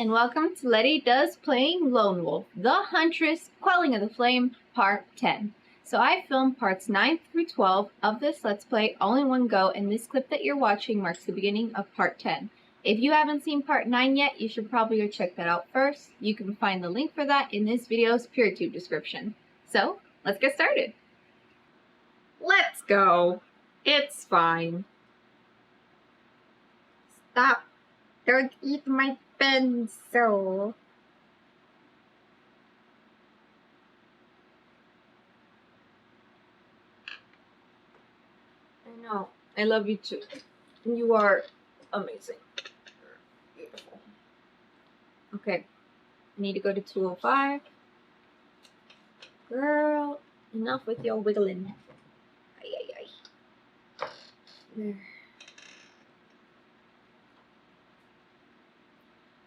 and welcome to Lety Does Playing Lone Wolf, The Huntress, Quelling of the Flame, Part 10. So I filmed parts 9 through 12 of this Let's Play all in one go, and this clip that you're watching marks the beginning of Part 10. If you haven't seen Part 9 yet, you should probably go check that out first. You can find the link for that in this video's PeerTube description. So, let's get started. Let's go. It's fine. Stop. Don't eat my pencil. I know. I love you too. You are amazing. Beautiful. Okay. I need to go to 205. Girl, enough with your wiggling. Ay, ay, ay. There.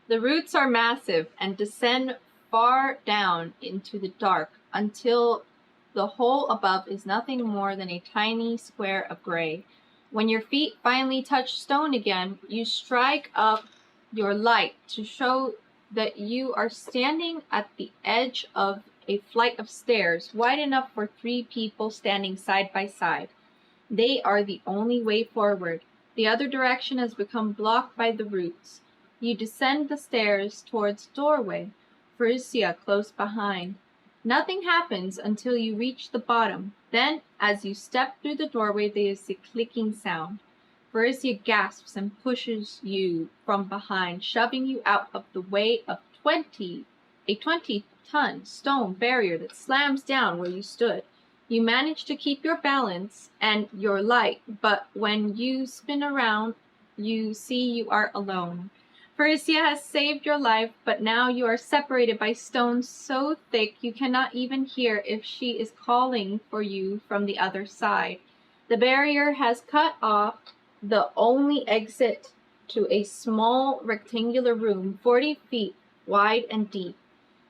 The roots are massive and descend far down into the dark until the hole above is nothing more than a tiny square of gray. When your feet finally touch stone again, you strike up your light to show that you are standing at the edge of a flight of stairs wide enough for 3 people standing side by side. They are the only way forward. The other direction has become blocked by the roots. You descend the stairs towards the doorway, Faricia close behind. Nothing happens until you reach the bottom. Then, as you step through the doorway, there is a clicking sound. Faricia gasps and pushes you from behind, shoving you out of the way of a 20-ton stone barrier that slams down where you stood. You manage to keep your balance and your light, but when you spin around, you see you are alone. Faricia has saved your life, but now you are separated by stones so thick you cannot even hear if she is calling for you from the other side. The barrier has cut off the only exit to a small rectangular room 40 feet wide and deep.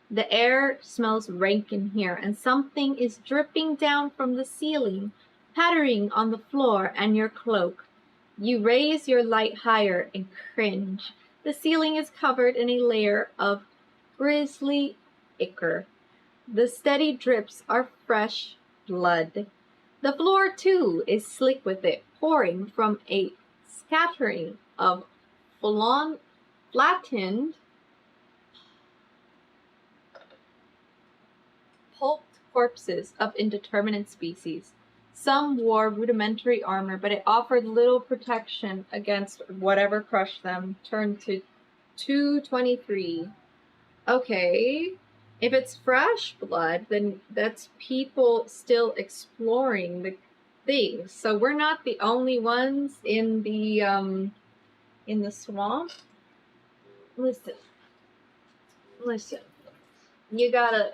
The air smells rank in here, and something is dripping down from the ceiling, pattering on the floor and your cloak. You raise your light higher and cringe. The ceiling is covered in a layer of grisly ichor. The steady drips are fresh blood. The floor, too, is slick with it, pouring from a scattering of flattened, pulped corpses of indeterminate species. Some wore rudimentary armor, but it offered little protection against whatever crushed them. Turn to 223. Okay, if it's fresh blood, then that's people still exploring the things. So we're not the only ones in the swamp. Listen. You gotta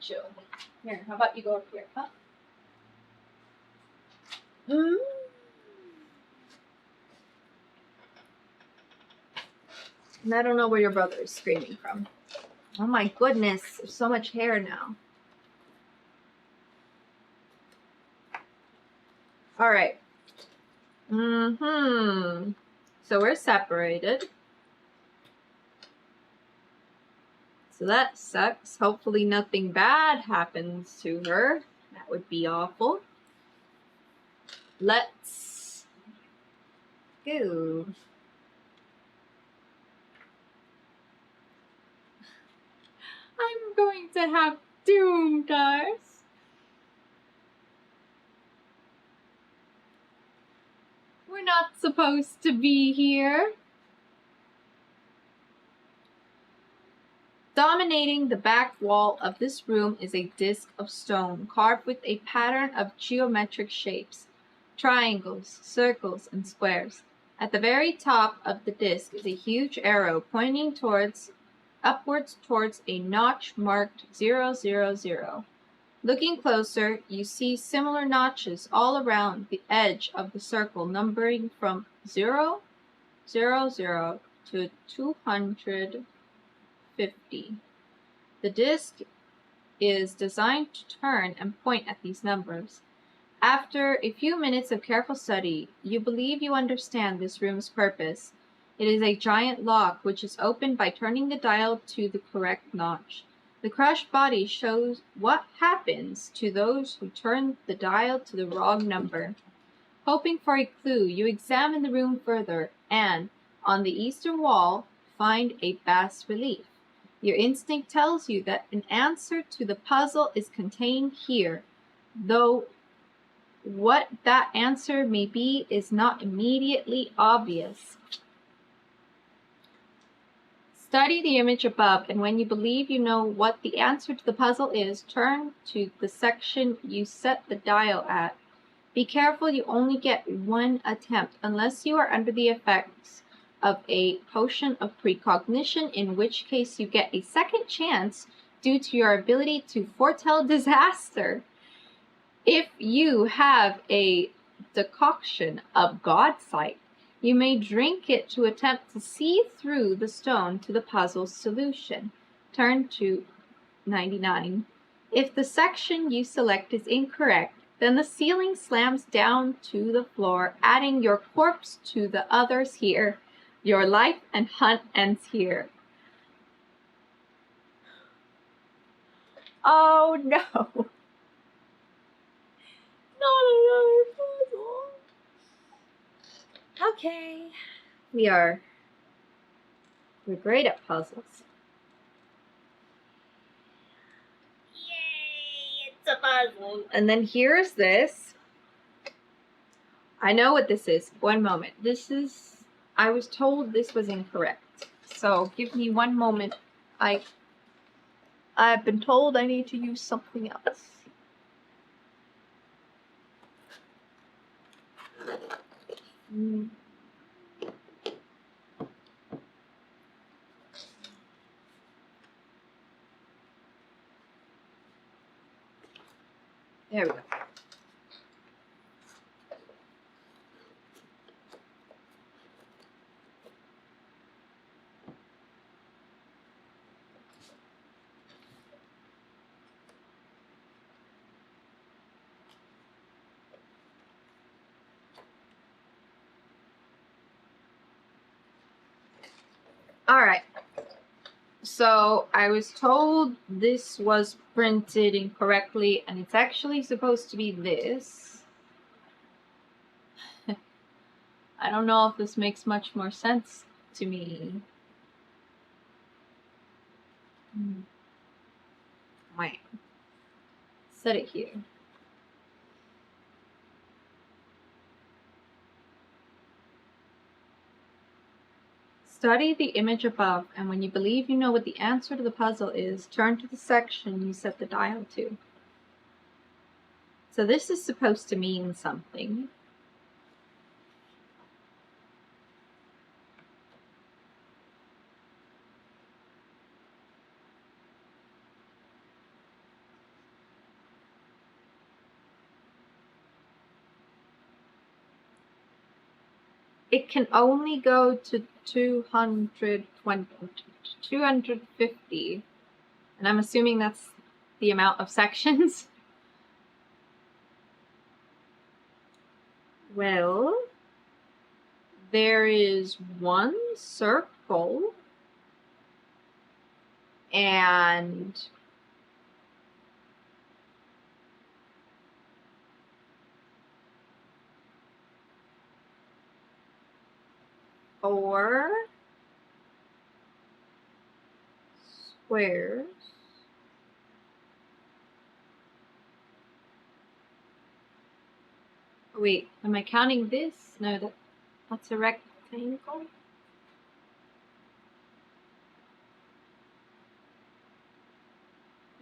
chill. Here, how about you go up here, huh? And I don't know where your brother is screaming from. Oh my goodness, there's so much hair now. Alright. So we're separated. So that sucks. Hopefully nothing bad happens to her. That would be awful. Let's go. I'm going to have doom, guys. We're not supposed to be here. Dominating the back wall of this room is a disc of stone carved with a pattern of geometric shapes. Triangles, circles, and squares. At the very top of the disc is a huge arrow pointing upwards towards a notch marked 000. Looking closer, you see similar notches all around the edge of the circle, numbering from 000 to 250. The disc is designed to turn and point at these numbers. After a few minutes of careful study, you believe you understand this room's purpose. It is a giant lock which is opened by turning the dial to the correct notch. The crushed body shows what happens to those who turn the dial to the wrong number. Hoping for a clue, you examine the room further and, on the eastern wall, find a bas-relief. Your instinct tells you that an answer to the puzzle is contained here, though what that answer may be is not immediately obvious. Study the image above, and when you believe you know what the answer to the puzzle is, turn to the section you set the dial at. Be careful you only get one attempt, unless you are under the effects of a potion of precognition, in which case you get a second chance due to your ability to foretell disaster. If you have a decoction of Godsight, you may drink it to attempt to see through the stone to the puzzle's solution. Turn to 99. If the section you select is incorrect, then the ceiling slams down to the floor, adding your corpse to the others here. Your life and hunt ends here. Oh no! Not another puzzle. Okay. We're great at puzzles. Yay! It's a puzzle. And then here's this. I know what this is. One moment. I was told this was incorrect. So give me one moment. I've been told I need to use something else. There we go. All right. So I was told this was printed incorrectly, and it's actually supposed to be this. I don't know if this makes much more sense to me. Wait. Set it here. Study the image above, and when you believe you know what the answer to the puzzle is, turn to the section you set the dial to. So this is supposed to mean something. It can only go to 250, and I'm assuming that's the amount of sections. Well, there is one circle and four squares. Wait, am I counting this? No, that's a rectangle.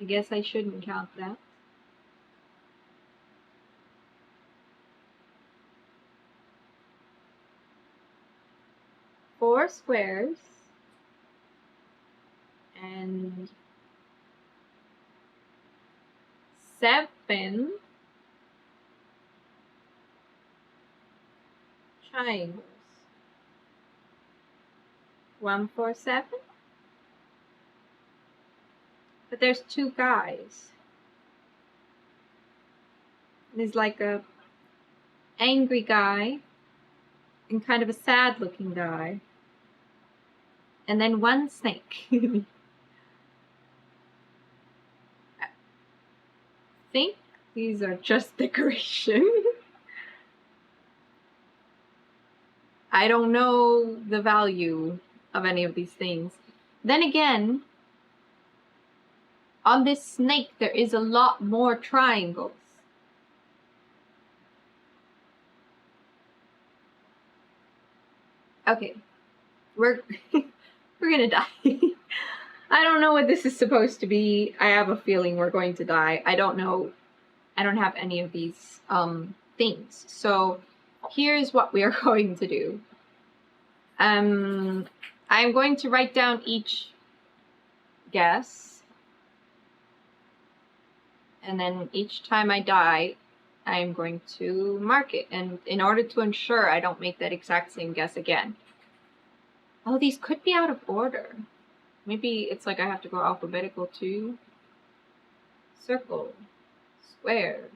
I guess I shouldn't count that. Four squares and 7 triangles. 1, 4, 7. But there's 2 guys. There's like a angry guy and kind of a sad looking guy. And then one snake. I think these are just decoration. I don't know the value of any of these things. Then again, on this snake, there is a lot more triangles. Okay, we're gonna die. I don't know what this is supposed to be. I have a feeling we're going to die. I don't know. I don't have any of these things. So here's what we are going to do. I'm going to write down each guess. And then each time I die, I'm going to mark it. And in order to ensure I don't make that exact same guess again. Oh, these could be out of order. Maybe it's like I have to go alphabetical too. Circle, square,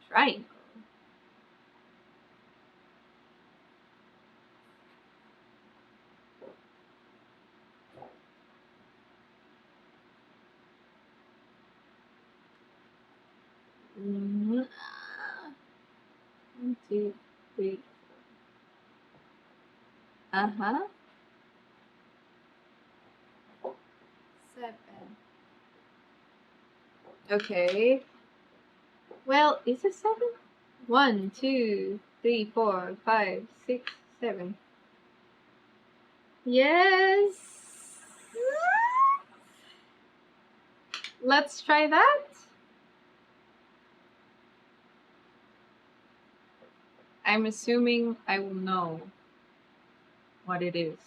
triangle. One, two, three. Uh-huh. 7. Okay. Well, is it 7? 1, 2, 3, 4, 5, 6, 7. Yes. Let's try that. I'm assuming I will know what it is.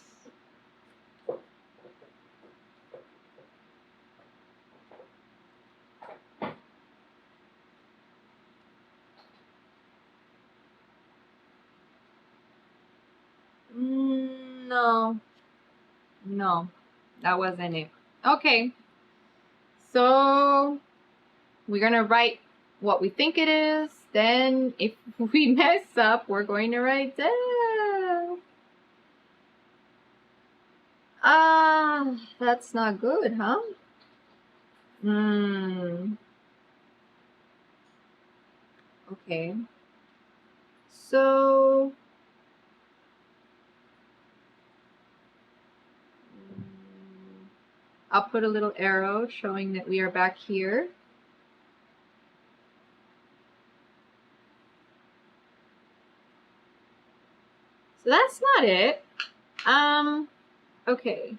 No. No, that wasn't it. Okay. So we're going to write what we think it is. Then if we mess up, we're going to write down. That's not good, huh? Okay. So I'll put a little arrow showing that we are back here. So that's not it. Okay.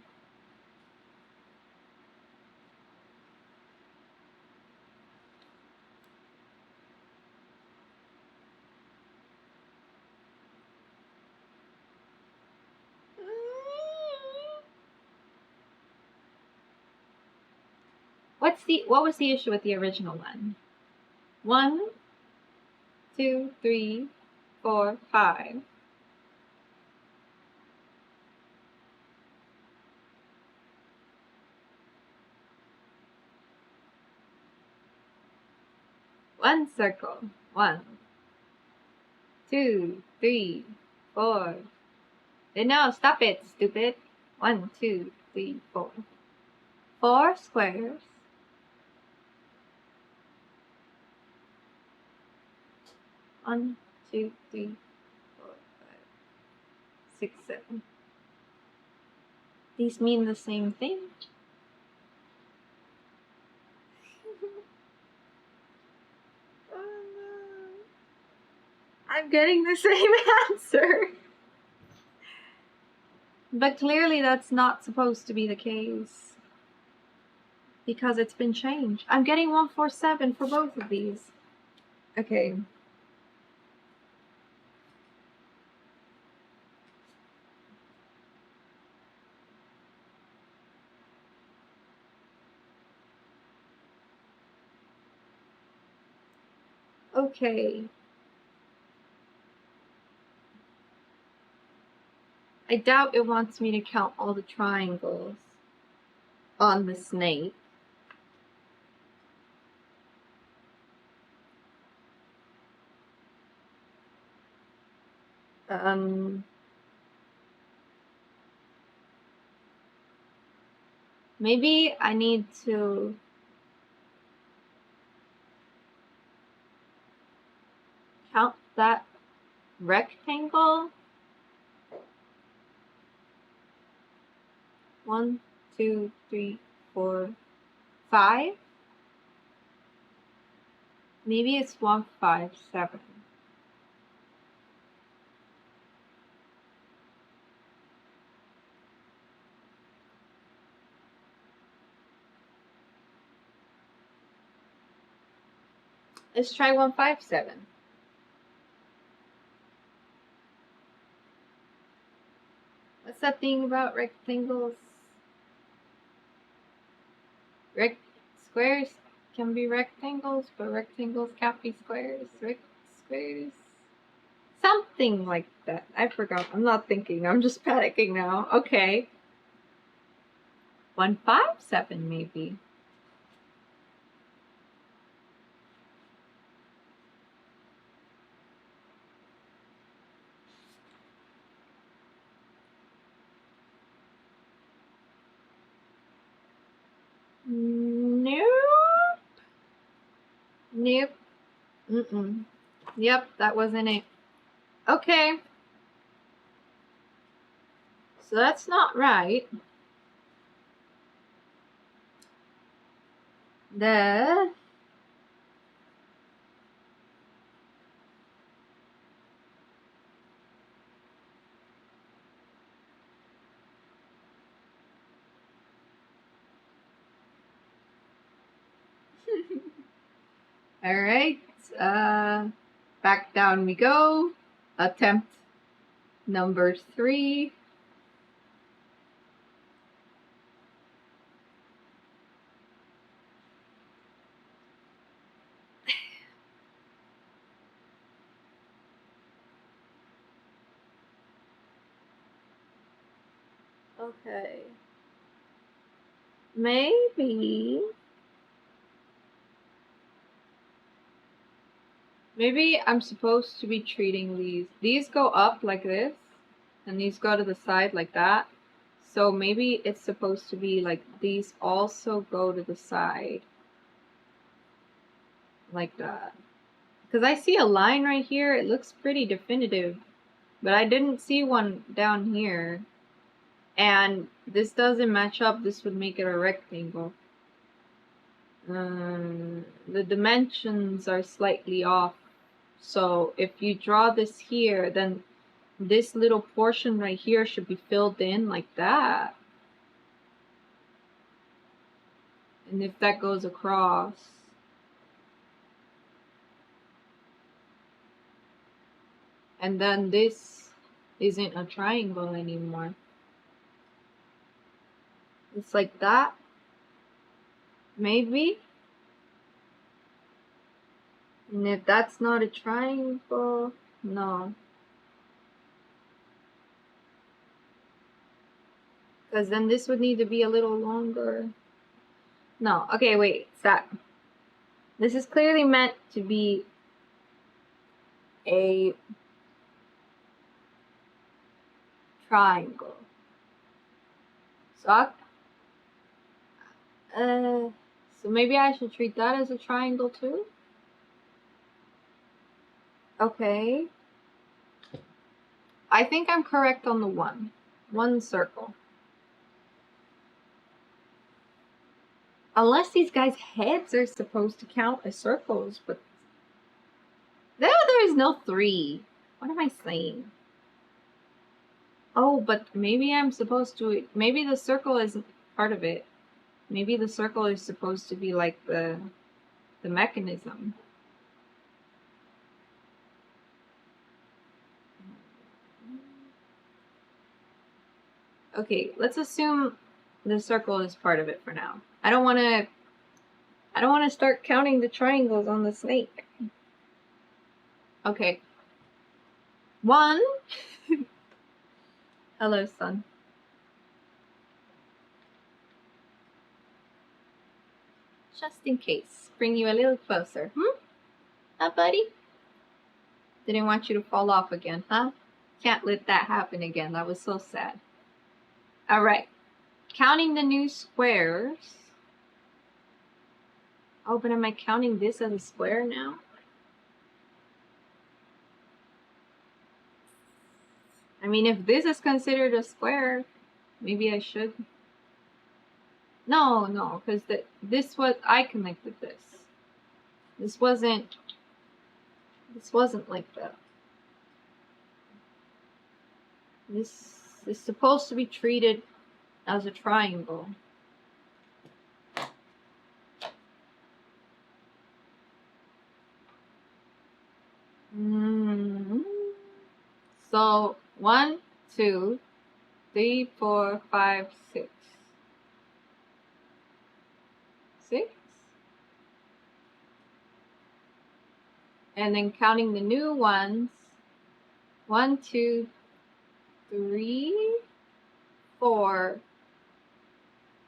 What was the issue with the original one? 1, 2, 3, 4, 5. One circle. 1, 2, 3, 4. No, stop it, stupid. 1, 2, 3, 4. 4 squares. 1, 2, 3, 4, 5, 6, 7. These mean the same thing. Oh no. I'm getting the same answer. But clearly that's not supposed to be the case. Because it's been changed. I'm getting 147 for both of these. Okay. Okay. I doubt it wants me to count all the triangles on the snake. Maybe I need to count that rectangle. 1, 2, 3, 4, 5. Maybe it's 1, 5, 7. Let's try 1, 5, 7. What's that thing about rectangles? Squares can be rectangles, but rectangles can't be squares. Squares. Something like that. I forgot. I'm not thinking. I'm just panicking now. Okay. 1, 5, 7 maybe. Nope. Nope. Yep, that wasn't it. Okay. So that's not right. All right. Back down we go. Attempt number 3. Okay. Maybe I'm supposed to be treating these. These go up like this, and these go to the side like that. So maybe it's supposed to be like these also go to the side. Like that. Because I see a line right here. It looks pretty definitive. But I didn't see one down here. And this doesn't match up. This would make it a rectangle. The dimensions are slightly off. So if you draw this here, then this little portion right here should be filled in like that. And if that goes across, and then this isn't a triangle anymore. It's like that. Maybe. And if that's not a triangle, no. Because then this would need to be a little longer. No. Okay, wait. Stop. This is clearly meant to be a triangle. So maybe I should treat that as a triangle too? Okay. I think I'm correct on the one. One circle. Unless these guys' heads are supposed to count as circles, but there is no 3. What am I saying? Oh, but maybe I'm supposed to. Maybe the circle isn't part of it. Maybe the circle is supposed to be like the mechanism. Okay, let's assume the circle is part of it for now. I don't want to start counting the triangles on the snake. Okay. 1. Hello, son. Just in case. Bring you a little closer. Huh, buddy? Didn't want you to fall off again, huh? Can't let that happen again. That was so sad. Alright. Counting the new squares. Oh, but am I counting this as a square now? I mean, if this is considered a square, maybe I should. No, because this was, I connected this. This wasn't like that. This is supposed to be treated as a triangle. So 1, 2, 3, 4, 5, 6. 6. And then counting the new ones. 1, 2, 3, 4,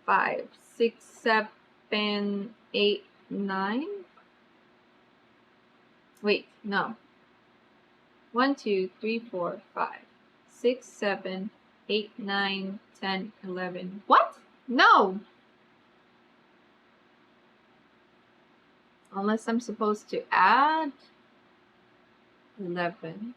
5, 6, 7, 8, 9. Wait, no. 1, 2, 3, 4, 5, 6, 7, 8, 9, 10, 11. What? No! Unless I'm supposed to add 11.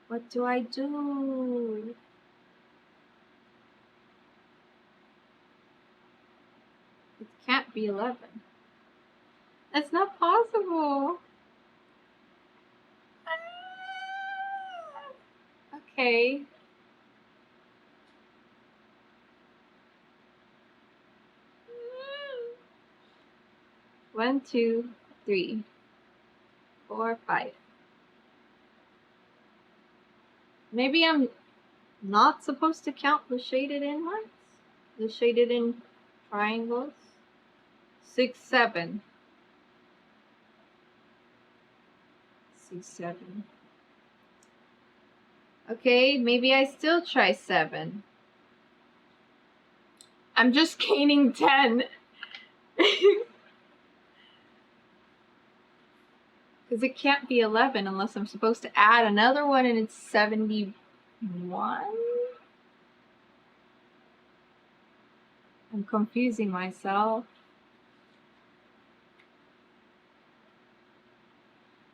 What do I do? It can't be 11. That's not possible. Okay. One, 2, 3, 4, 5. Maybe I'm not supposed to count the shaded in ones? The shaded in triangles? 6, 7. 6, 7. Okay, maybe I still try 7. I'm just gaining 10. Because it can't be 11 unless I'm supposed to add another one and it's 71. I'm confusing myself.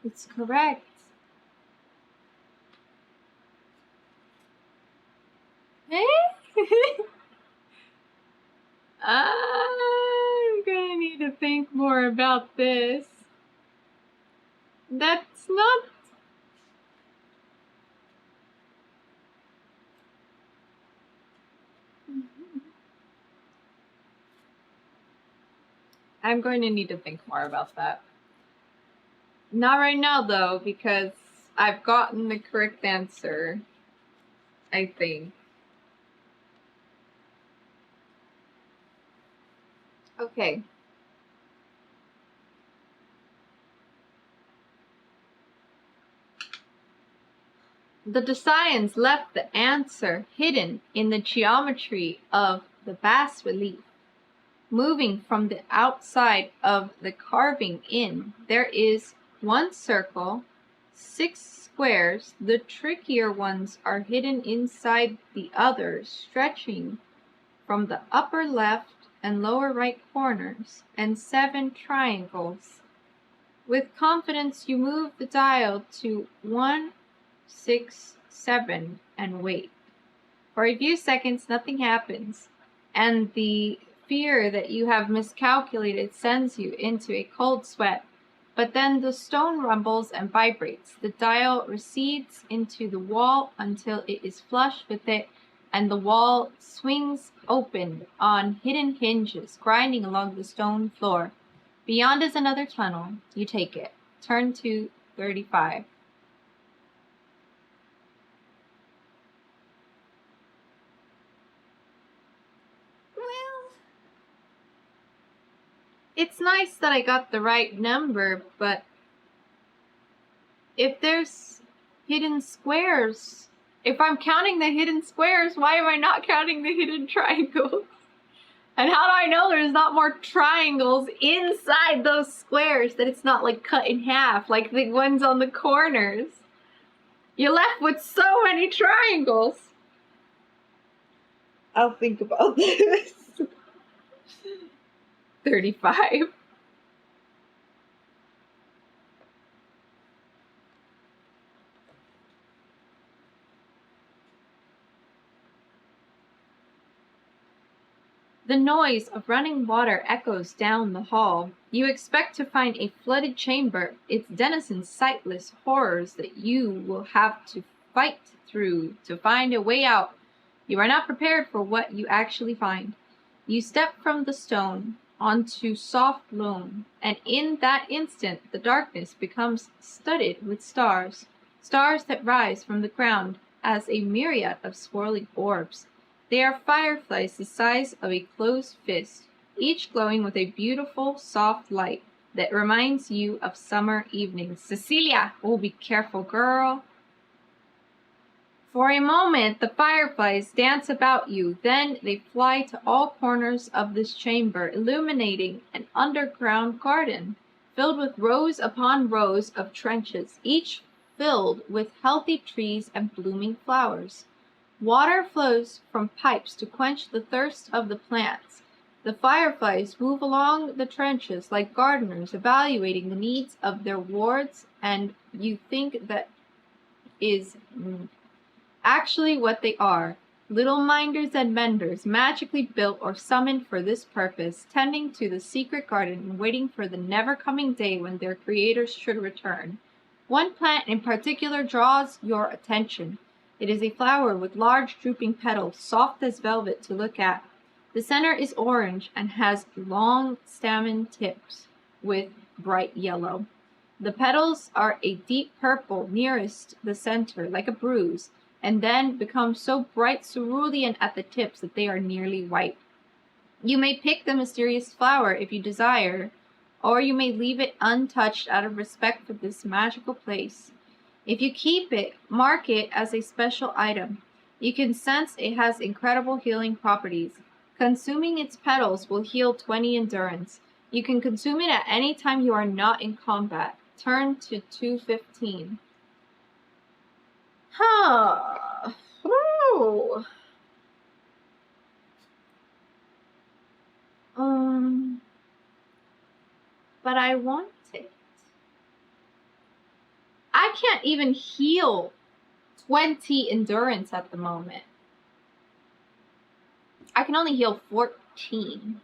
It's correct. I'm gonna need to think more about this. That's not... I'm going to need to think more about that. Not right now, though, because I've gotten the correct answer, I think. Okay. The Desians left the answer hidden in the geometry of the bas relief. Moving from the outside of the carving in, there is 1 circle, 6 squares. The trickier ones are hidden inside the others, stretching from the upper left and lower right corners, and 7 triangles. With confidence, you move the dial to 1, 6, 7 and wait. For a few seconds, nothing happens, and the fear that you have miscalculated sends you into a cold sweat. But then the stone rumbles and vibrates. The dial recedes into the wall until it is flush with it, and the wall swings open on hidden hinges, grinding along the stone floor. Beyond is another tunnel. You take it. Turn to 35. It's nice that I got the right number, but if there's hidden squares, if I'm counting the hidden squares, why am I not counting the hidden triangles? And how do I know there's not more triangles inside those squares, that it's not like cut in half like the ones on the corners? You're left with so many triangles. I'll think about this. 35. The noise of running water echoes down the hall. You expect to find a flooded chamber, its denizens sightless horrors that you will have to fight through to find a way out. You are not prepared for what you actually find. You step from the stone onto soft loam, and in that instant the darkness becomes studded with stars, stars that rise from the ground as a myriad of swirling orbs. They are fireflies the size of a closed fist, each glowing with a beautiful, soft light that reminds you of summer evenings. Cecilia! Oh, be careful, girl. For a moment, the fireflies dance about you. Then they fly to all corners of this chamber, illuminating an underground garden filled with rows upon rows of trenches, each filled with healthy trees and blooming flowers. Water flows from pipes to quench the thirst of the plants. The fireflies move along the trenches like gardeners, evaluating the needs of their wards, and you think that is actually what they are. Little minders and menders, magically built or summoned for this purpose, tending to the secret garden and waiting for the never-coming day when their creators should return. One plant in particular draws your attention. It is a flower with large drooping petals, soft as velvet to look at. The center is orange and has long stamen tips with bright yellow. The petals are a deep purple nearest the center, like a bruise, and then become so bright cerulean at the tips that they are nearly white. You may pick the mysterious flower if you desire, or you may leave it untouched out of respect for this magical place. If you keep it, mark it as a special item. You can sense it has incredible healing properties. Consuming its petals will heal 20 endurance. You can consume it at any time you are not in combat. Turn to 215. Huh. Ooh. But I want it. I can't even heal 20 endurance at the moment. I can only heal 14.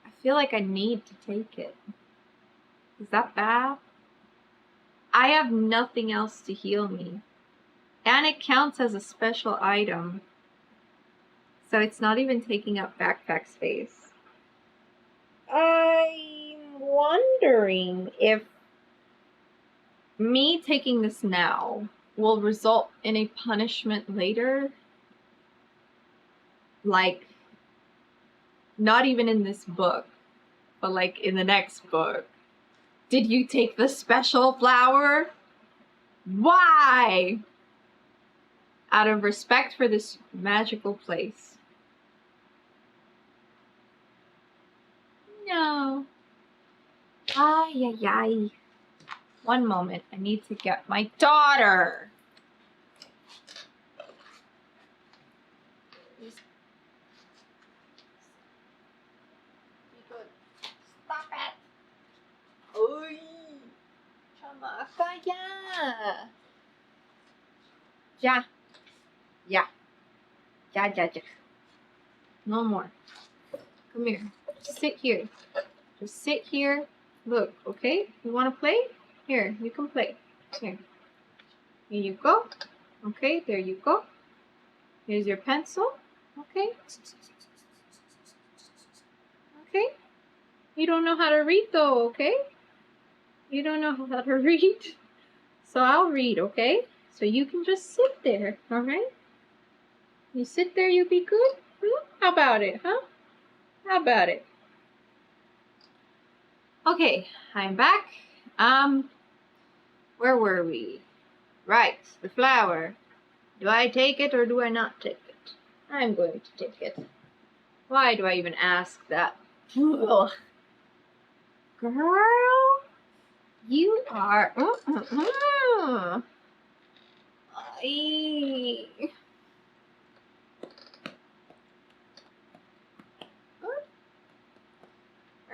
I feel like I need to take it. Is that bad? I have nothing else to heal me. And it counts as a special item. So it's not even taking up backpack space. I'm wondering if me taking this now will result in a punishment later. Like, not even in this book, but like in the next book. Did you take the special flower? Why? Out of respect for this magical place. No. Ay, ay, ay. One moment, I need to get my daughter. Stop it. Uy. Chamaca, ya. Ya. Ya. Ya, ya, ya. No more. Come here. Sit here. Just sit here. Look, okay? You want to play? Here, you can play. Here. Here you go. Okay, there you go. Here's your pencil. Okay. Okay. You don't know how to read though, okay? You don't know how to read. So I'll read, okay? So you can just sit there, alright? You sit there, you'll be good? How about it, huh? How about it? Okay, I'm back. Where were we? Right, the flower. Do I take it or do I not take it? I'm going to take it. Why do I even ask that? Ugh. Girl, you are. Ay.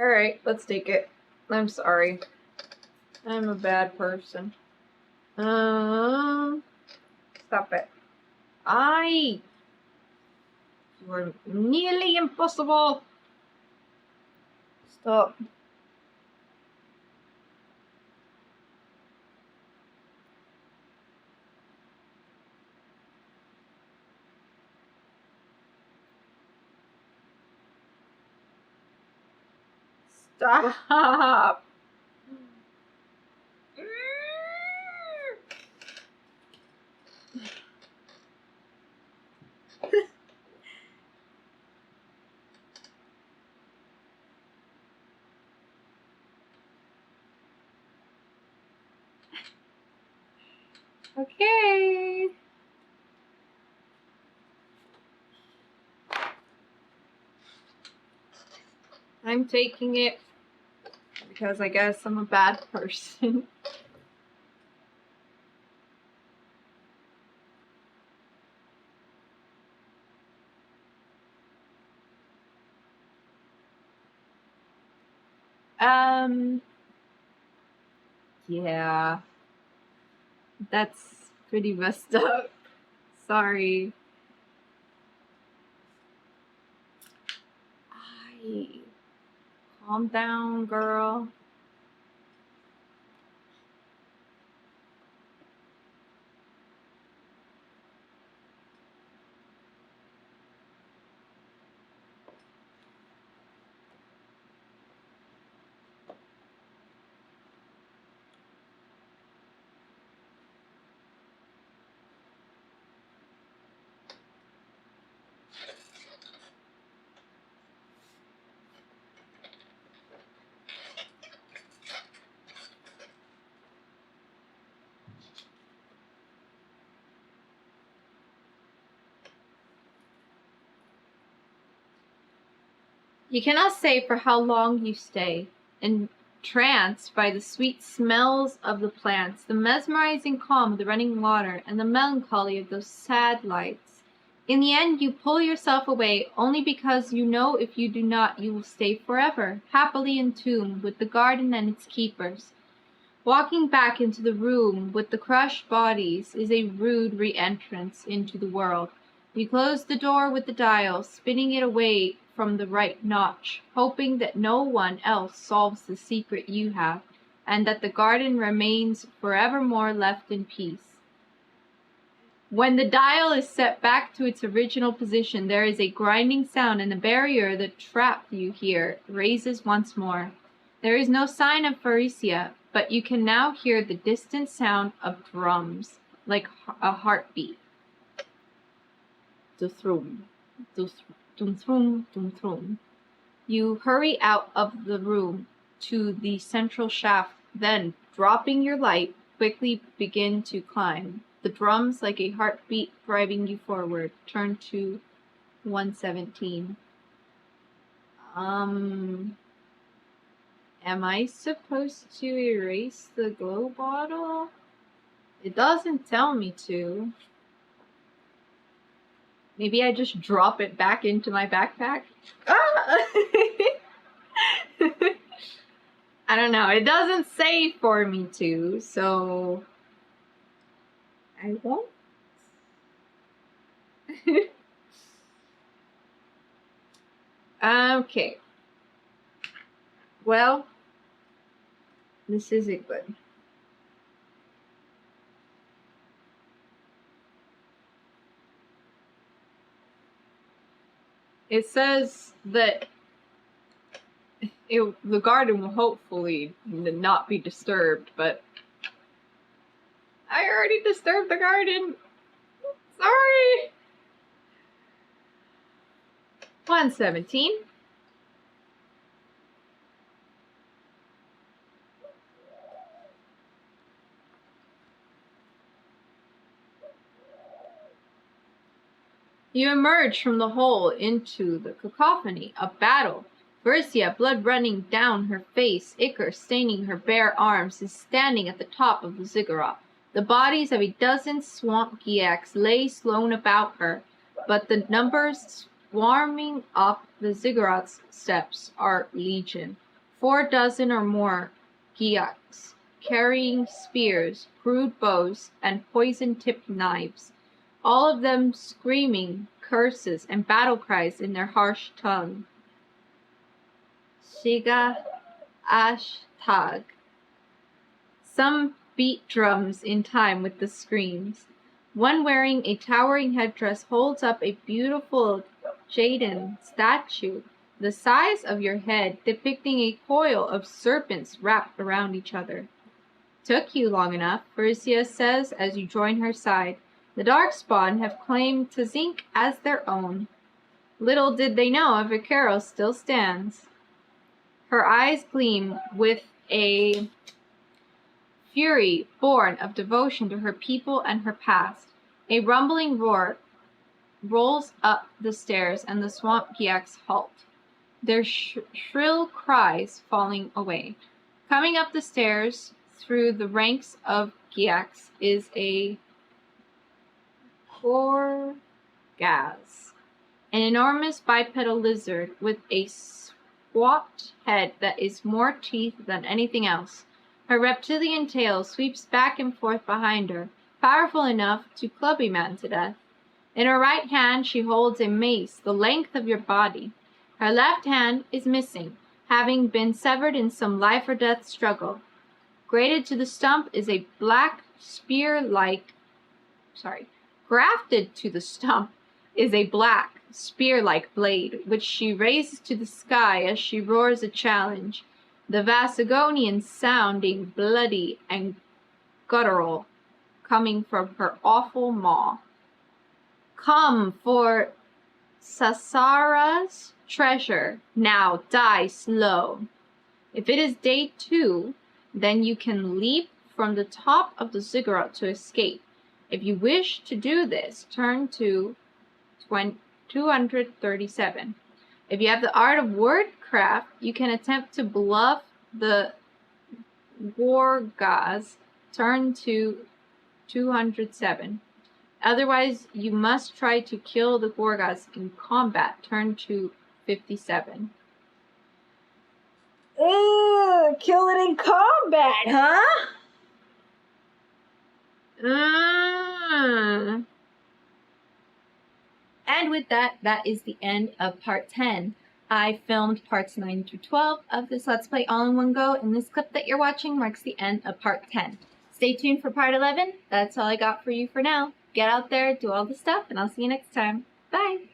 Alright, let's take it. I'm sorry. I'm a bad person. Stop it. You are nearly impossible. Stop. Stop. Okay. I'm taking it because I guess I'm a bad person. Yeah. That's pretty messed up. Sorry. Calm down, girl. You cannot say for how long you stay, entranced by the sweet smells of the plants, the mesmerizing calm of the running water, and the melancholy of those sad lights. In the end, you pull yourself away only because you know if you do not, you will stay forever, happily entombed with the garden and its keepers. Walking back into the room with the crushed bodies is a rude re-entrance into the world. You close the door with the dial, spinning it away from the right notch, hoping that no one else solves the secret you have, and that the garden remains forevermore left in peace. When the dial is set back to its original position, there is a grinding sound, and the barrier that trapped you here raises once more. There is no sign of Pharesia, but you can now hear the distant sound of drums, like a heartbeat. Dum-thrum, dum-thrum, dum-thrum. You hurry out of the room to the central shaft, then, dropping your light, quickly begin to climb. The drums, like a heartbeat driving you forward, turn to 117. Am I supposed to erase the glow bottle? It doesn't tell me to. Maybe I just drop it back into my backpack? Ah! I don't know. It doesn't say for me to, so I won't. Okay. Well, this isn't good. It says that the garden will hopefully not be disturbed, but I already disturbed the garden. Sorry. 117. You emerge from the hole into the cacophony of battle. Versia, blood running down her face, ichor staining her bare arms, is standing at the top of the ziggurat. The bodies of a dozen swamp Giaks lay slown about her, but the numbers swarming up the ziggurat's steps are legion. 4 dozen or more Giaks, carrying spears, crude bows, and poison-tipped knives, all of them screaming curses and battle cries in their harsh tongue. Shiga Ashtag. Some beat drums in time with the screams. One wearing a towering headdress holds up a beautiful Jaden statue, the size of your head, depicting a coil of serpents wrapped around each other. Took you long enough, Versia says as you join her side. The Darkspawn have claimed Tzink as their own. Little did they know Vikaros still stands. Her eyes gleam with a fury born of devotion to her people and her past. A rumbling roar rolls up the stairs and the swamp Giaks halt, their shrill cries falling away. Coming up the stairs through the ranks of Giaks is a Gorgaz, an enormous bipedal lizard with a squat head that is more teeth than anything else. Her reptilian tail sweeps back and forth behind her, powerful enough to club a man to death. In her right hand she holds a mace the length of your body. Her left hand is missing, having been severed in some life-or-death struggle. Grafted to the stump is a black spear-like blade, which she raises to the sky as she roars a challenge, the Vasagonian sounding bloody and guttural, coming from her awful maw. Come for Sasara's treasure, now die slow. If it is day 2, then you can leap from the top of the ziggurat to escape. If you wish to do this, turn to 237. If you have the art of wordcraft, you can attempt to bluff the Gorgaz, turn to 207. Otherwise, you must try to kill the Gorgaz in combat, turn to 57. Kill it in combat, huh? And with that, that is the end of part 10. I filmed parts 9 through 12 of this Let's Play all in one go, and this clip that you're watching marks the end of part 10. Stay tuned for part 11. That's all I got for you for now. Get out there, do all the stuff, and I'll see you next time. Bye!